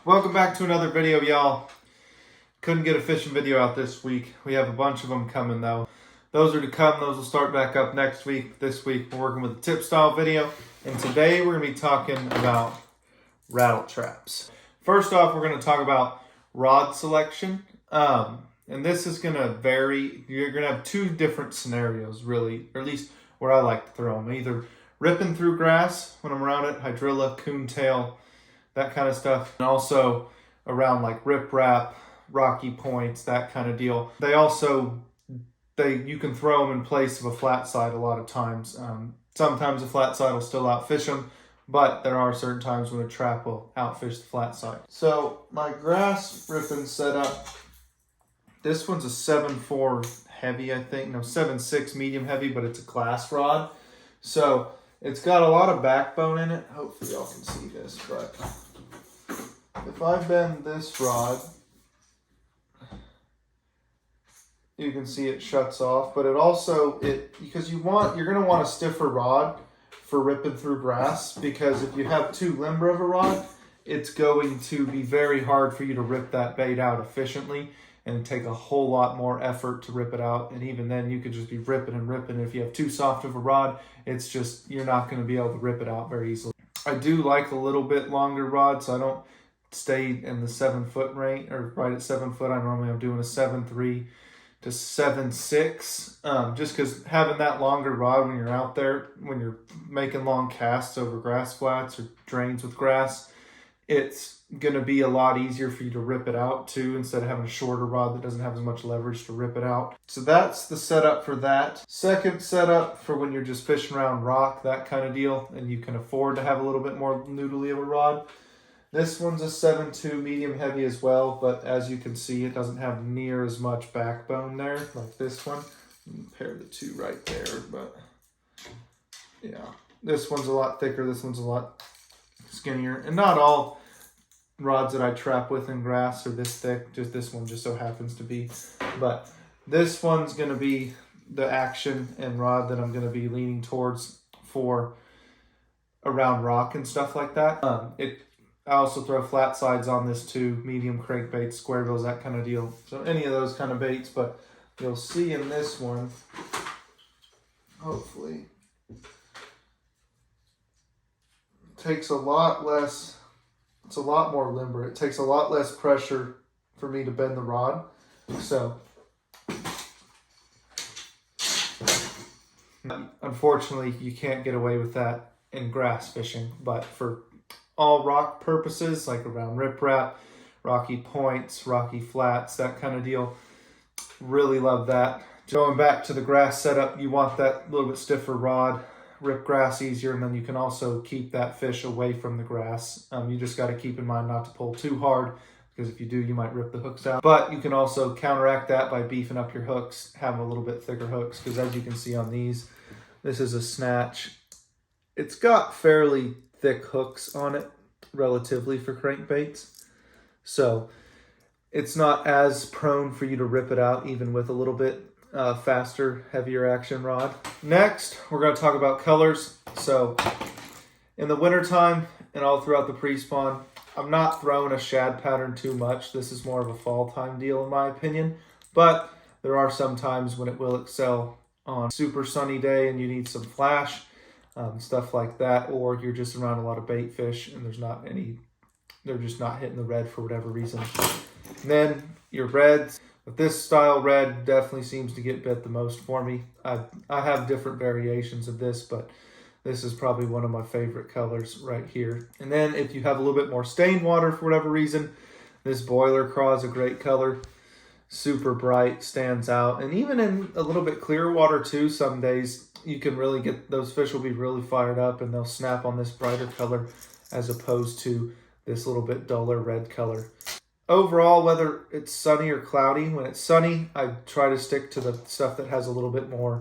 Welcome back to another video, y'all. Couldn't get a fishing video out this week. We have a bunch of them coming though. Those are to come. Those will start back up next week. This week we're working with a tip style video. And today we're going to be talking about rattle traps. First off, we're going to talk about rod selection. And this is going to vary. You're going to have two different scenarios really, or at least where I like to throw them. Either ripping through grass when I'm around it, hydrilla, coontail, that kind of stuff. And also around like riprap, rocky points, that kind of deal. You can throw them in place of a flat side a lot of times. Sometimes a flat side will still outfish them, but there are certain times when a trap will outfish the flat side. So my grass ripping setup, this one's a 7.4 heavy, I think. No, 7.6 medium heavy, but it's a glass rod. So it's got a lot of backbone in it. Hopefully y'all can see this, but if I bend this rod, you can see it shuts off, but it also, because you're going to want a stiffer rod for ripping through grass, because if you have too limber of a rod, it's going to be very hard for you to rip that bait out efficiently and take a whole lot more effort to rip it out. And even then you could just be ripping and ripping. If you have too soft of a rod, it's just, you're not going to be able to rip it out very easily. I do like a little bit longer rod, so I don't stay in the 7 foot range, or right at 7 foot. I normally am doing a 7.3 to 7.6, just because having that longer rod when you're out there, when you're making long casts over grass flats or drains with grass, it's going to be a lot easier for you to rip it out too, instead of having a shorter rod that doesn't have as much leverage to rip it out. So that's the setup for that. Second setup for when you're just fishing around rock, that kind of deal, and you can afford to have a little bit more noodly of a rod. This one's a 7.2 medium heavy as well, but as you can see, it doesn't have near as much backbone there like this one. Compare the two right there, but yeah, this one's a lot thicker, this one's a lot skinnier. And not all rods that I trap with in grass are this thick, just this one just so happens to be. But this one's going to be the action and rod that I'm going to be leaning towards for around rock and stuff like that. I also throw flat sides on this too, medium crankbaits, square bills, that kind of deal. So any of those kind of baits, but you'll see in this one, hopefully, it takes a lot less, it's a lot more limber. It takes a lot less pressure for me to bend the rod. So, unfortunately, you can't get away with that in grass fishing, but for all rock purposes, like around riprap, rocky points, rocky flats, that kind of deal, really love that. Going back to the grass setup, you want that little bit stiffer rod, rip grass easier, and then you can also keep that fish away from the grass. You just got to keep in mind not to pull too hard, because if you do, you might rip the hooks out. But you can also counteract that by beefing up your hooks, having a little bit thicker hooks, because as you can see on these, this is a snatch. It's got fairly thick hooks on it relatively for crankbaits, so it's not as prone for you to rip it out even with a little bit faster, heavier action rod. Next, we're going to talk about colors. So in the wintertime and all throughout the pre-spawn, I'm not throwing a shad pattern too much. This is more of a fall time deal in my opinion, but there are some times when it will excel on a super sunny day and you need some flash. Stuff like that, or you're just around a lot of bait fish and they're just not hitting the red for whatever reason. And then your reds, but this style red definitely seems to get bit the most for me. I have different variations of this, but this is probably one of my favorite colors right here. And then if you have a little bit more stained water for whatever reason, this boiler craw is a great color. Super bright, stands out. And even in a little bit clear water too, some days you can really get, those fish will be really fired up and they'll snap on this brighter color as opposed to this little bit duller red color. Overall, whether it's sunny or cloudy, when it's sunny, I try to stick to the stuff that has a little bit more,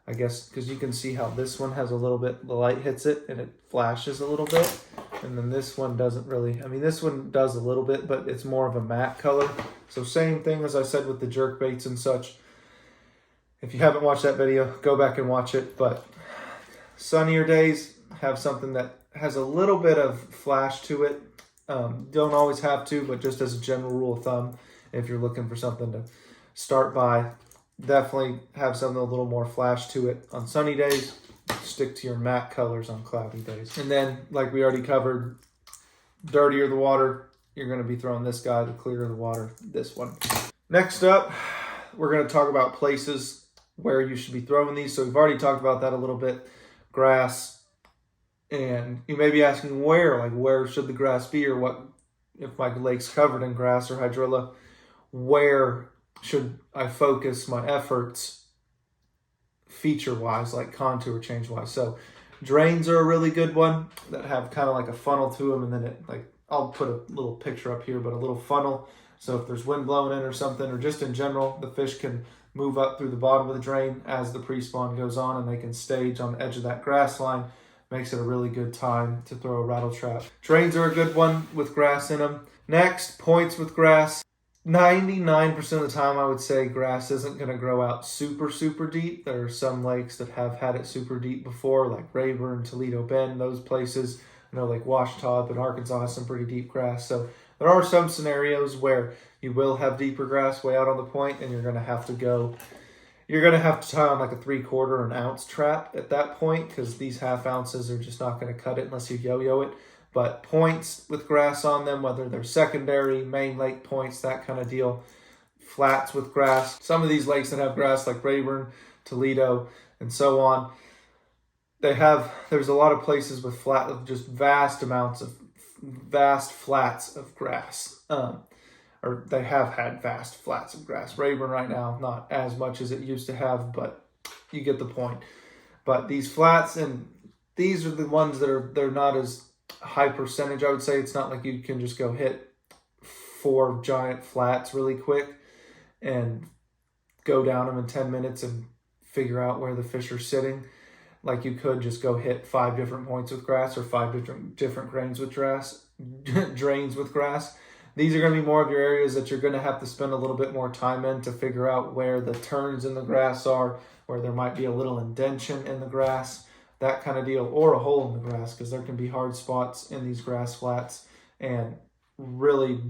I guess, because you can see how this one has a little bit, the light hits it and it flashes a little bit. And then this one doesn't really, I mean, this one does a little bit, but it's more of a matte color. So same thing as I said with the jerk baits and such. If you haven't watched that video, go back and watch it. But sunnier days have something that has a little bit of flash to it. Don't always have to, but just as a general rule of thumb, if you're looking for something to start by, definitely have something a little more flash to it on sunny days. Stick to your matte colors on cloudy days. And then, like we already covered, dirtier the water, you're going to be throwing this guy. The clearer the water, this one. Next up, we're going to talk about places where you should be throwing these. So we've already talked about that a little bit. Grass. And you may be asking where, like where should the grass be, or what if my lake's covered in grass or hydrilla, where should I focus my efforts feature-wise, like contour change-wise? So drains are a really good one that have kind of like a funnel to them, and then it, like, I'll put a little picture up here, but a little funnel. So if there's wind blowing in or something, or just in general, the fish can move up through the bottom of the drain as the pre-spawn goes on, and they can stage on the edge of that grass line. Makes it a really good time to throw a rattle trap. Drains are a good one with grass in them. Next, points with grass. 99% of the time, I would say grass isn't going to grow out super, super deep. There are some lakes that have had it super deep before, like Rayburn, Toledo Bend, those places. I know like Washita up in Arkansas has some pretty deep grass. So there are some scenarios where you will have deeper grass way out on the point, and you're going to have to tie on like a 3/4 or an ounce trap at that point, because these 1/2 ounces are just not going to cut it unless you yo-yo it. But points with grass on them, whether they're secondary, main lake points, that kind of deal. Flats with grass. Some of these lakes that have grass, like Rayburn, Toledo, and so on, there's a lot of places with just vast flats of grass. Or they have had vast flats of grass. Rayburn right now, not as much as it used to have, but you get the point. But these flats, and these are the ones they're not as high percentage, I would say. It's not like you can just go hit 4 giant flats really quick and go down them in 10 minutes and figure out where the fish are sitting. Like you could just go hit 5 different points with grass, or 5 different drains with grass. These are going to be more of your areas that you're going to have to spend a little bit more time in to figure out where the turns in the grass are, where there might be a little indentation in the grass, that kind of deal, or a hole in the grass, because there can be hard spots in these grass flats, and really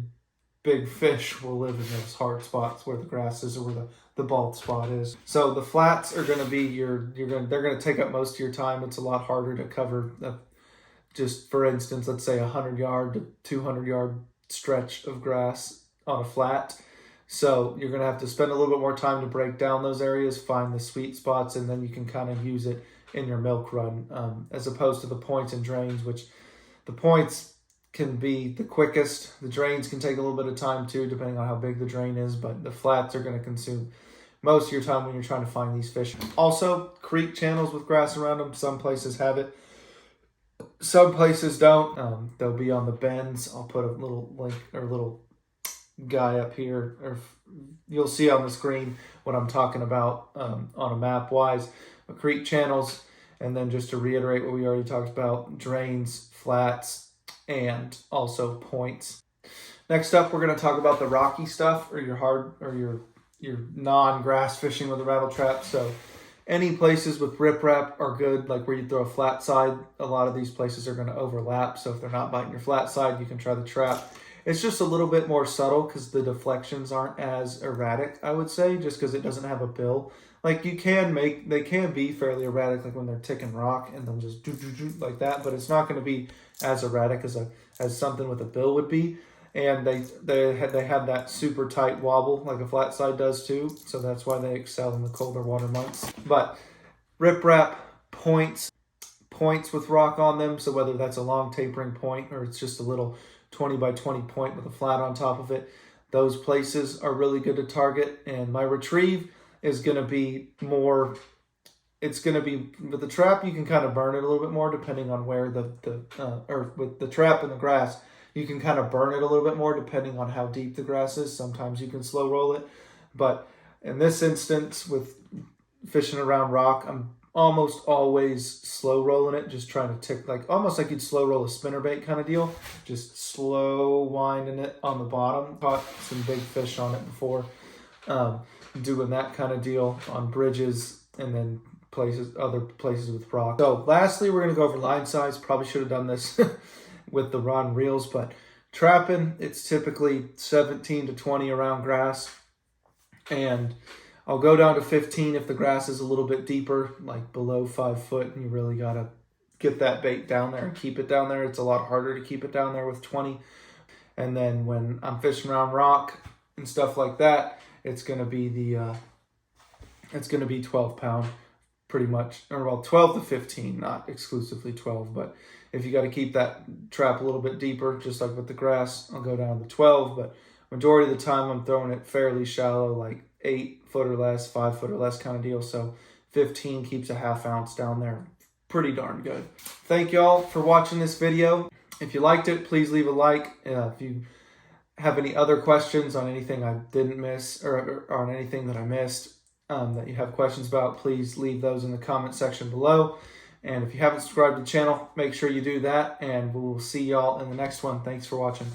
big fish will live in those hard spots where the grass is, or where the bald spot is. So the flats are going to be they're going to take up most of your time. It's a lot harder to cover, just for instance, let's say 100-yard to 200-yard stretch of grass on a flat. So you're going to have to spend a little bit more time to break down those areas, find the sweet spots, and then you can kind of use it in your milk run, as opposed to the points and drains, which the points can be the quickest. The drains can take a little bit of time too, depending on how big the drain is, but the flats are going to consume most of your time when you're trying to find these fish. Also, creek channels with grass around them. Some places have it. Some places don't. They'll be on the bends. I'll put a little link or a little guy up here, or you'll see on the screen what I'm talking about on a map wise. Creek channels, and then just to reiterate what we already talked about, drains, flats, and also points. Next up, we're going to talk about the rocky stuff, or your non-grass fishing with a rattle trap. So any places with riprap are good, like where you throw a flat side. A lot of these places are going to overlap, so if they're not biting your flat side, you can try the trap. It's just a little bit more subtle because the deflections aren't as erratic, I would say, just because it doesn't have a bill. Like they can be fairly erratic, like when they're ticking rock and they'll just do like that, but it's not going to be as erratic as something with a bill would be. And they have that super tight wobble like a flat side does too, so that's why they excel in the colder water months. But riprap points with rock on them, so whether that's a long tapering point or it's just a little 20 by 20 point with a flat on top of it, those places are really good to target. And my retrieve is going to be more, it's going to be, with the trap, you can kind of burn it a little bit more depending on where or with the trap in the grass, you can kind of burn it a little bit more depending on how deep the grass is. Sometimes you can slow roll it. But in this instance, with fishing around rock, I'm almost always slow rolling it, just trying to tick, like almost like you'd slow roll a spinnerbait kind of deal, just slow winding it on the bottom. Caught some big fish on it before, doing that kind of deal on bridges and then other places with rock. So lastly, we're going to go over line size. Probably should have done this with the rod and reels, but Trapping, it's typically 17 to 20 around grass, and I'll go down to 15 if the grass is a little bit deeper, like below 5 foot, and you really got to get that bait down there and keep it down there. It's a lot harder to keep it down there with 20. And then when I'm fishing around rock and stuff like that, it's going to be 12 pound pretty much, or well, 12 to 15, not exclusively 12, but if you got to keep that trap a little bit deeper, just like with the grass, I'll go down to 12, but majority of the time I'm throwing it fairly shallow, like 8 foot or less, 5 foot or less kind of deal. So 15 keeps a ½ ounce down there. Pretty darn good. Thank y'all for watching this video. If you liked it, please leave a like. If you have any other questions on anything I didn't miss, or on anything that I missed, that you have questions about, please leave those in the comment section below. And if you haven't subscribed to the channel, make sure you do that, and we'll see y'all in the next one. Thanks for watching.